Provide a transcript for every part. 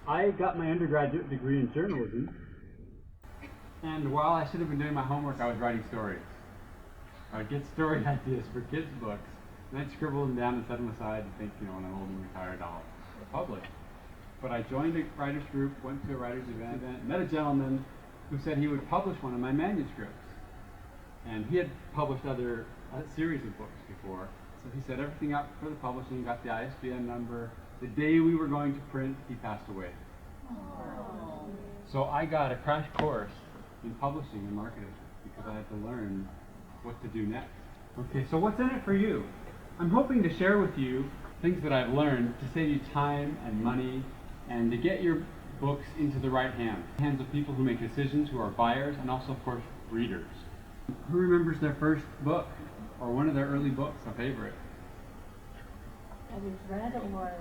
I got my undergraduate degree in journalism, and while I should have been doing my homework, I was writing stories. I would get story ideas for kids' books, and I'd scribble them down and set them aside and think, when I'm old and retired, I'll publish. But I joined a writers group, went to a writers event, met a gentleman who said he would publish one of my manuscripts. And he had published a series of books before, so he set everything up for the publishing, got the ISBN number. The day we were going to print, he passed away. Aww. So I got a crash course in publishing and marketing because I had to learn what to do next. Okay, so what's in it for you? I'm hoping to share with you things that I've learned to save you time and money and to get your books into the right hands of people who make decisions, who are buyers, and also, of course, readers. Who remembers their first book or one of their early books, a favorite? Have you read or?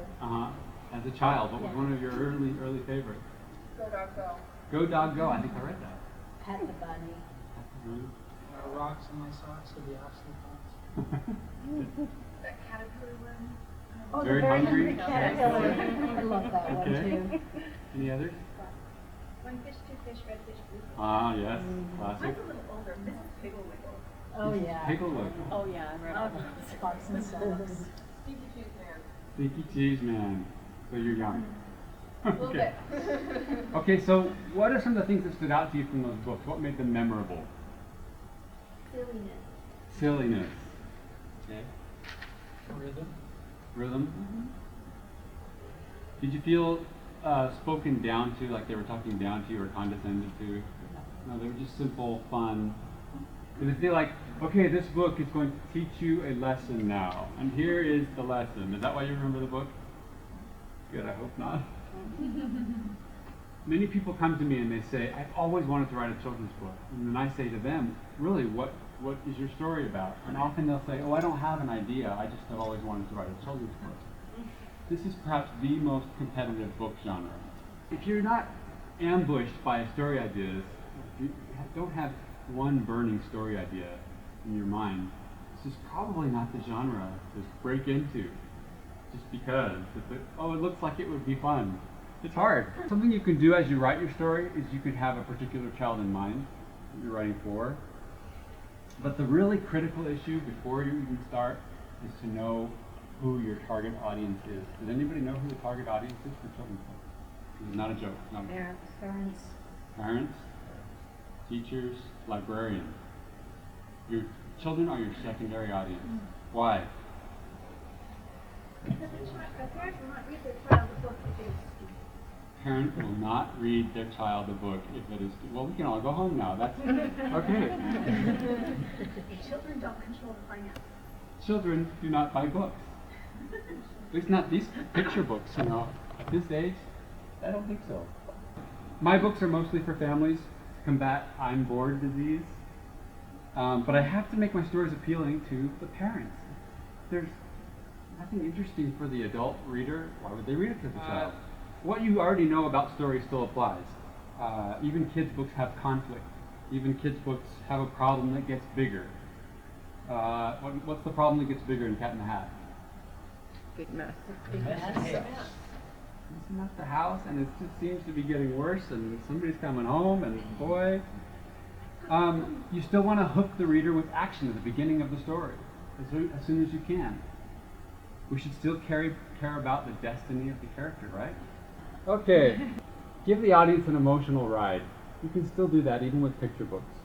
As a child, what was one of your early favorites? Go Dog Go. Go Dog Go. I think I read that. Pet the Bunny. Rocks in my socks are the obstacle. That caterpillar one. Oh, Very the very Hungry? hungry caterpillar. I love that one too. Any others? One fish, two fish, red fish, blue fish. Yes. Classic. Mine's a little older. Mrs. Pigglewiggle. Oh yeah. Pigglewiggle. Oh yeah, I read all those. Sparks and Suns. Stinky Cheese Man. Stinky Cheese Man. So you're young. A little bit. Okay, so what are some of the things that stood out to you from those books? What made them memorable? Silliness. Silliness. Okay. Rhythm? Did you feel spoken down to, like they were talking down to you or condescended to? No, they were just simple, fun. Did it feel like, okay, this book is going to teach you a lesson now, and here is the lesson. Is that why you remember the book? Good, I hope not. Many people come to me and they say, I've always wanted to write a children's book. And then I say to them, really, what is your story about? And often they'll say, I don't have an idea, I just have always wanted to write a children's book. This is perhaps the most competitive book genre. If you're not ambushed by story ideas, if you don't have one burning story idea in your mind, this is probably not the genre to break into just because it looks like it would be fun. It's hard. Something you can do as you write your story is you could have a particular child in mind that you're writing for. But the really critical issue before you even start is to know who your target audience is. Does anybody know who the target audience is for children's books? This is not a joke. Not Parents. Parents, teachers, librarians. Your children are your secondary audience. Why? Because a parent will not read their child a book if it is stupid. Parent will not read their child a book if it is. Well, we can all go home now. That's okay. Children don't control the finance. Children do not buy books. At least not these picture books, At this age, I don't think so. My books are mostly for families to combat I'm bored disease. But I have to make my stories appealing to the parents. There's nothing interesting for the adult reader. Why would they read it to the child? What you already know about stories still applies. Even kids' books have conflict. Even kids' books have a problem that gets bigger. What's the problem that gets bigger in Cat in the Hat? Big mess. Big mess. Isn't that the house? And it just seems to be getting worse, and somebody's coming home, and boy. You still want to hook the reader with action at the beginning of the story, as soon as you can. We should still care about the destiny of the character, right? Okay. Give the audience an emotional ride. You can still do that even with picture books.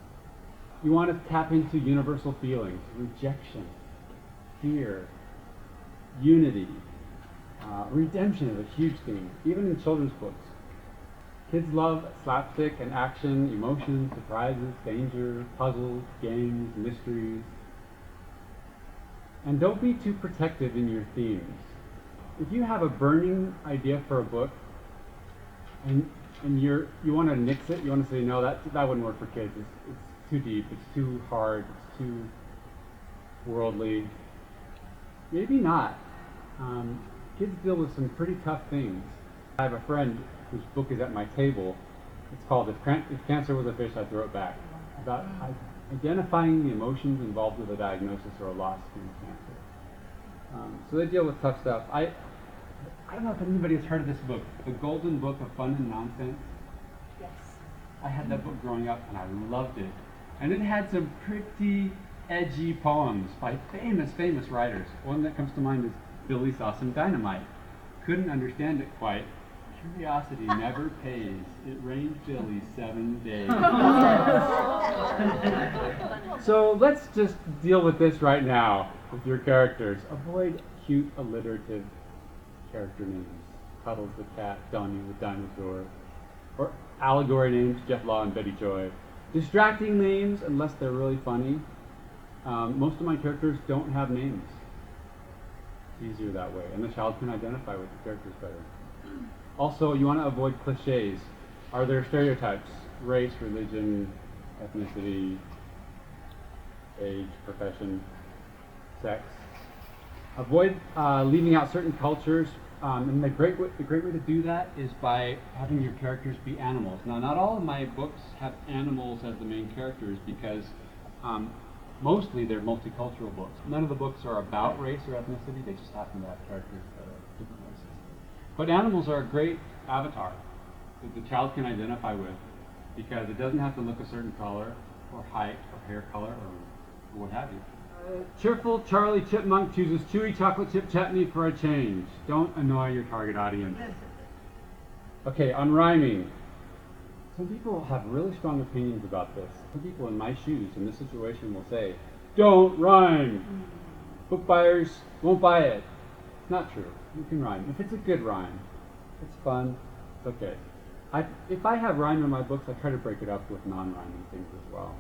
You want to tap into universal feelings, rejection, fear, unity, redemption is a huge theme, even in children's books. Kids love slapstick and action, emotion, surprises, danger, puzzles, games, mysteries. And don't be too protective in your themes. If you have a burning idea for a book, and you want to nix it, you want to say, no, that wouldn't work for kids. It's too deep, it's too hard, it's too worldly. Maybe not. Kids deal with some pretty tough things. I have a friend whose book is at my table. It's called If Cancer Was a Fish, I'd Throw It Back. About identifying the emotions involved with a diagnosis or a loss from cancer. So they deal with tough stuff. I don't know if anybody has heard of this book, The Golden Book of Fun and Nonsense. Yes. I had that book growing up and I loved it. And it had some pretty edgy poems by famous writers. One that comes to mind is Billy Saw Some Dynamite. Couldn't understand it quite. Curiosity never pays. It rained Billy 7 days. So let's just deal with this right now with your characters. Avoid cute alliterative character names. Cuddles the cat, Donnie the dinosaur, or allegory names, Jeff Law and Betty Joy. Distracting names, unless they're really funny. Most of my characters don't have names. It's easier that way, and the child can identify with the characters better. Also, you want to avoid cliches. Are there stereotypes? Race, religion, ethnicity, age, profession, sex. Avoid leaving out certain cultures. And the great way to do that is by having your characters be animals. Now, not all of my books have animals as the main characters because mostly they're multicultural books. None of the books are about race or ethnicity. They just happen to have characters that are different races. But animals are a great avatar that the child can identify with because it doesn't have to look a certain color or height or hair color or what have you. Cheerful Charlie Chipmunk chooses chewy chocolate chip chutney for a change. Don't annoy your target audience. Okay, on rhyming. Some people have really strong opinions about this. Some people in my shoes in this situation will say, don't rhyme. Book buyers won't buy it. Not true. You can rhyme. If it's a good rhyme, it's fun, it's okay. If I have rhyme in my books, I try to break it up with non-rhyming things as well.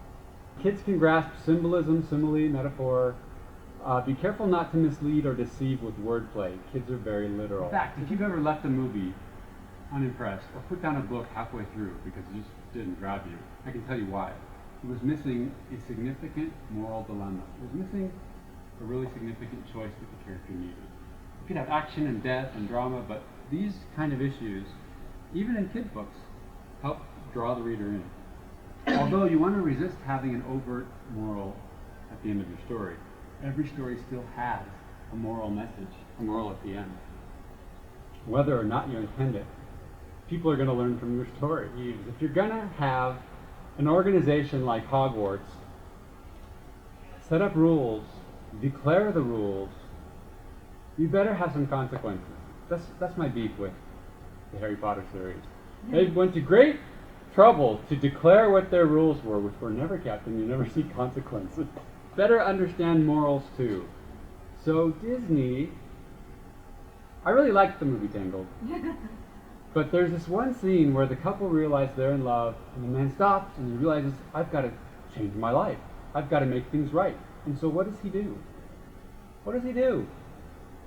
Kids can grasp symbolism, simile, metaphor. Be careful not to mislead or deceive with wordplay. Kids are very literal. In fact, if you've ever left a movie unimpressed or put down a book halfway through because it just didn't grab you, I can tell you why. It was missing a significant moral dilemma. It was missing a really significant choice that the character needed. You could have action and death and drama, but these kind of issues, even in kid books, help draw the reader in. Although you want to resist having an overt moral at the end of your story, every story still has a moral message, a moral at the end. Whether or not you intend it, people are going to learn from your story. If you're going to have an organization like Hogwarts set up rules, declare the rules, you better have some consequences. That's my beef with the Harry Potter series. They went to great trouble to declare what their rules were, which were never kept, and you never see consequences. Better understand morals too. So Disney, I really liked the movie Tangled. But there's this one scene where the couple realize they're in love, and the man stops and he realizes, I've got to change my life. I've got to make things right. And so what does he do? What does he do?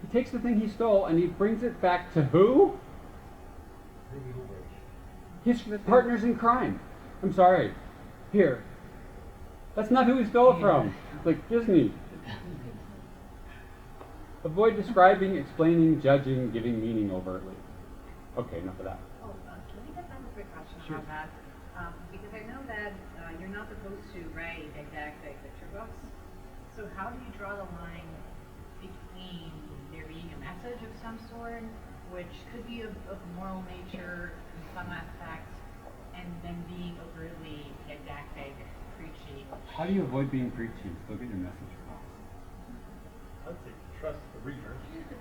He takes the thing he stole and he brings it back to who? His partners in crime. I'm sorry. Here. That's not who he stole it from. It's like Disney. Avoid describing, explaining, judging, giving meaning overtly. Okay, enough of that. Oh, can we just have a quick question Sure. on that? Because I know that you're not supposed to write didactic picture books. So how do you draw the line between there being a message of some sort, which could be of moral nature in some aspects, and then being overtly didactic, preachy? How do you avoid being preachy? Still get your message across. I'd say trust the reader.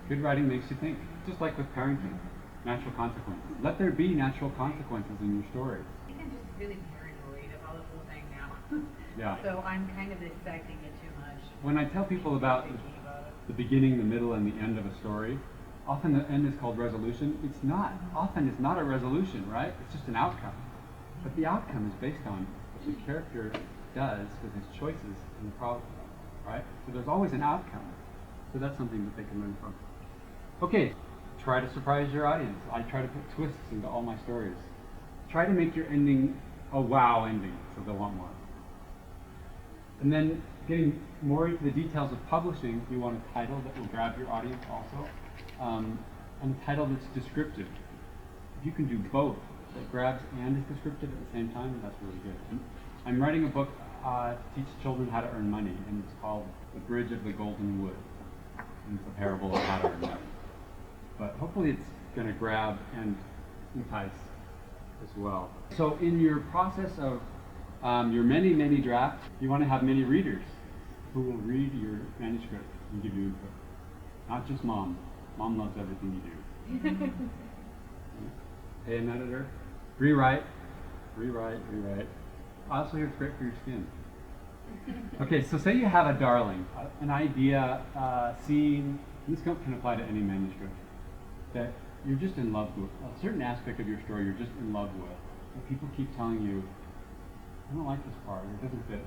Good writing makes you think. Just like with parenting. Natural consequences. Let there be natural consequences in your story. I think I'm just really paranoid about the whole thing now. Yeah. So I'm kind of expecting it too much. When I tell people about Thinking about it. the beginning, the middle, and the end of a story, often the end is called resolution. It's not. Often it's not a resolution, right? It's just an outcome. But the outcome is based on what the character does with his choices in the problem, right? So there's always an outcome. So that's something that they can learn from. Okay, try to surprise your audience. I try to put twists into all my stories. Try to make your ending a wow ending, so they'll want more. And then getting more into the details of publishing, you want a title that will grab your audience also. And a title that's descriptive. If you can do both, that grabs and is descriptive at the same time, that's really good. And I'm writing a book to teach children how to earn money, and it's called The Bridge of the Golden Wood. And it's a parable of how to earn money. but hopefully it's going to grab and entice as well. So in your process of your many drafts, you want to have many readers who will read your manuscript and give you input. Not just mom. Mom loves everything you do. Pay an editor. Rewrite. Also, it's great for your skin. Okay, so say you have a darling, an idea, scene. This can apply to any manuscript that you're just in love with. A certain aspect of your story you're just in love with. And people keep telling you, I don't like this part, or it doesn't fit.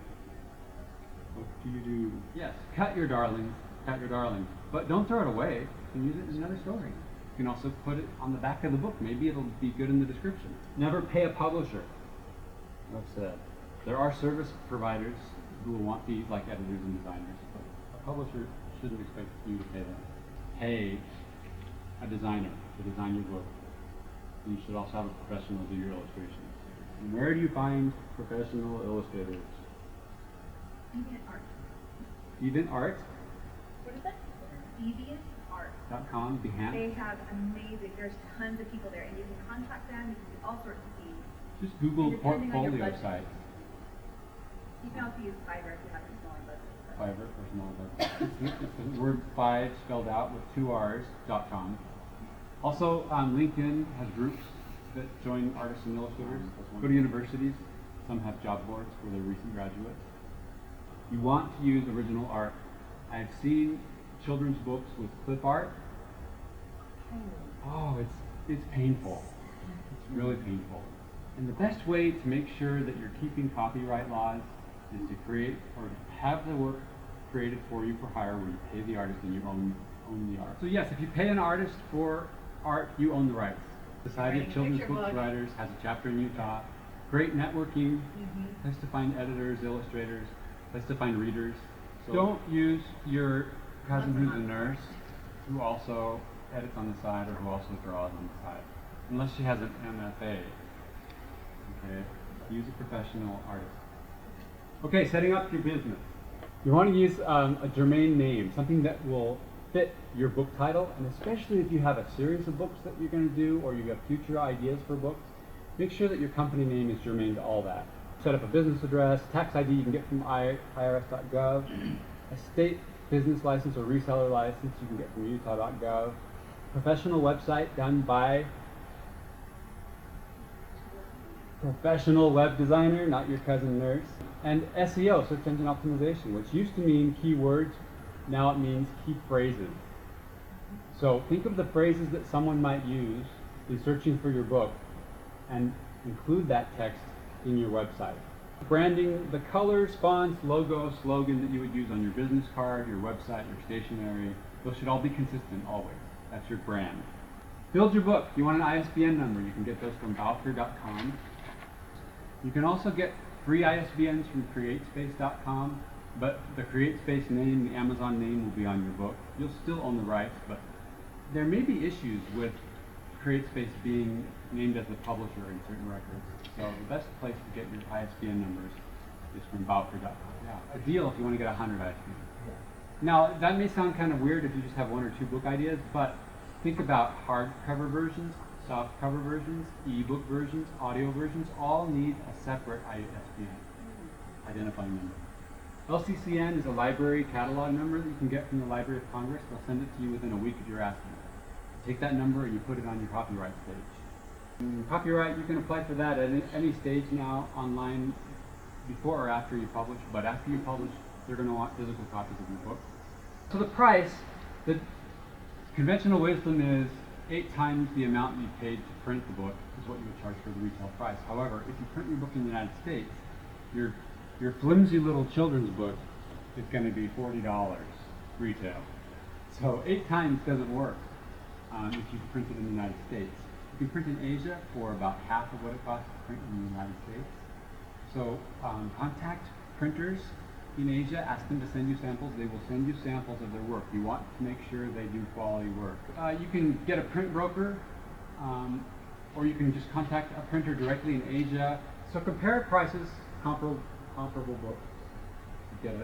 What do you do? Yes, cut your darling. But don't throw it away. You can use it in another story. You can also put it on the back of the book. Maybe it'll be good in the description. Never pay a publisher. Enough said. There are service providers who will want fees like editors and designers, but a publisher shouldn't expect you to pay them. Pay a designer to design your book. You should also have a professional do your illustrations. And where do you find professional illustrators? DeviantArt. DeviantArt.com, What is it? DeviantArt. Behance. They have amazing, there's tons of people there, and you can contact them, you can do all sorts of things. Just Google And depending on your portfolio budget. sites. You can also use Fiverr if you have a smaller budget. Fiverr for small budget. It's the word 5 spelled out with 2 R's.com. Also, LinkedIn has groups that join artists and illustrators. Go to universities. Some have job boards for their recent graduates. You want to use original art. I've seen children's books with clip art. Oh, it's painful. It's really painful. And the best way to make sure that you're keeping copyright laws is to create or have the work created for you for hire where you pay the artist and you own the art. So yes, if you pay an artist for art, you own the rights. Society of Writing a Children's picture Books book. Writers has a chapter in Utah. Great networking, place to find editors, illustrators, place to find readers. So don't use your cousin who's a nurse who also edits on the side or who also draws on the side. Unless she has an MFA. Okay, use a professional artist. Okay, setting up your business. You want to use a domain name, something that will fit your book title, and especially if you have a series of books that you're going to do or you have future ideas for books, make sure that your company name is germane to all that. Set up a business address, tax ID you can get from irs.gov, a state business license or reseller license you can get from utah.gov, professional website done by professional web designer, not your cousin nurse, and SEO, search engine optimization, which used to mean keywords, now it means key phrases. So think of the phrases that someone might use in searching for your book and include that text in your website. Branding, the colors, fonts, logo, slogan that you would use on your business card, your website, your stationery, those should all be consistent always. That's your brand. Build your book. You want an ISBN number, you can get those from Balfour.com. You can also get free ISBNs from CreateSpace.com, but the CreateSpace name, the Amazon name will be on your book. You'll still own the rights, but there may be issues with CreateSpace being named as the publisher in certain records. So the best place to get your ISBN numbers is from Balfour.com. Yeah, a deal if you want to get 100 ISBNs. Now, that may sound kind of weird if you just have 1 or 2 book ideas, but think about hardcover versions, softcover versions, ebook versions, audio versions, all need a separate ISBN, identifying number. LCCN is a library catalog number that you can get from the Library of Congress. They'll send it to you within a week if you're asking. Take that number and you put it on your copyright stage. Copyright, you can apply for that at any stage now online, before or after you publish, but after you publish, they're going to want physical copies of your book. So the price, the conventional wisdom is 8 times the amount you paid to print the book is what you would charge for the retail price. However, if you print your book in the United States, your flimsy little children's book is going to be $40 retail. So 8 times doesn't work if you print it in the United States. You can print in Asia for about half of what it costs to print in the United States. So contact printers in Asia, ask them to send you samples. They will send you samples of their work. You want to make sure they do quality work. You can get a print broker, or you can just contact a printer directly in Asia. So compare prices, comparable books to get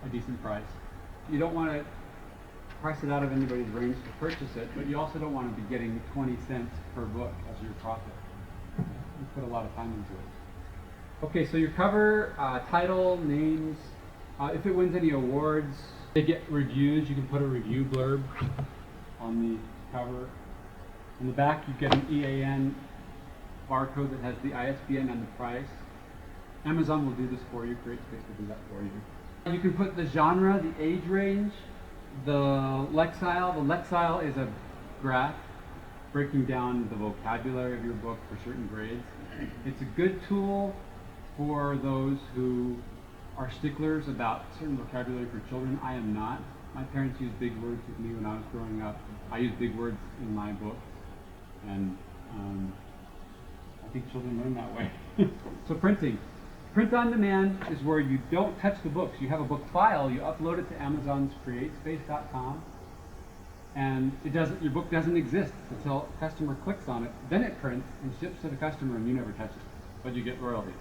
a decent price. You don't want to price it out of anybody's range to purchase it, but you also don't want to be getting 20 cents per book as your profit. You put a lot of time into it. Okay, so your cover, title, names, if it wins any awards, they get reviews. You can put a review blurb on the cover. In the back, you get an EAN barcode that has the ISBN and the price. Amazon will do this for you. CreateSpace will do that for you. You can put the genre, the age range, the lexile. The lexile is a graph breaking down the vocabulary of your book for certain grades. It's a good tool for those who are sticklers about certain vocabulary for children. I am not. My parents used big words with me when I was growing up. I use big words in my books, and I think children learn that way. So printing. Print on demand is where you don't touch the books. You have a book file, you upload it to Amazon's CreateSpace.com, and your book doesn't exist until a customer clicks on it. Then it prints and ships to the customer, and you never touch it, but you get royalties.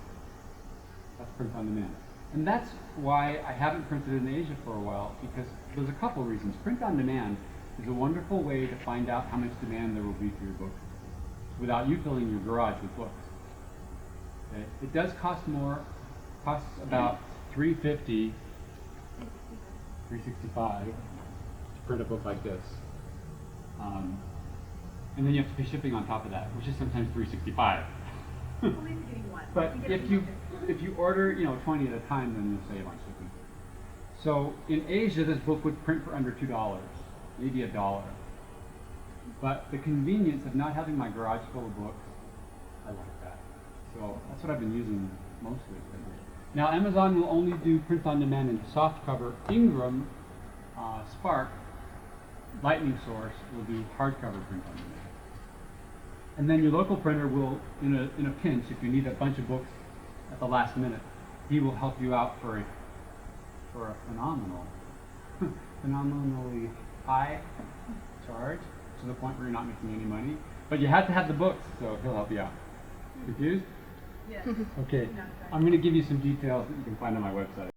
That's print on demand. And that's why I haven't printed in Asia for a while, because there's a couple reasons. Print on demand is a wonderful way to find out how much demand there will be for your book without you filling your garage with books. Okay. It does cost more. It costs about $350, $365 to print a book like this. And then you have to pay shipping on top of that, which is sometimes $365. Only if you're getting one. But You get if you order 20 at a time, then you'll save on shipping. So in Asia, this book would print for under $2, maybe $1. But the convenience of not having my garage full of books, I like that. So that's what I've been using mostly. Now Amazon will only do print on demand in softcover. Ingram, Spark, Lightning Source will do hardcover print on demand. And then your local printer will, in a pinch, if you need a bunch of books at the last minute, he will help you out for a phenomenally high charge, to the point where you're not making any money. But you have to have the books, so he'll help you out. Confused? Yes. Okay. No, sorry. I'm going to give you some details that you can find on my website.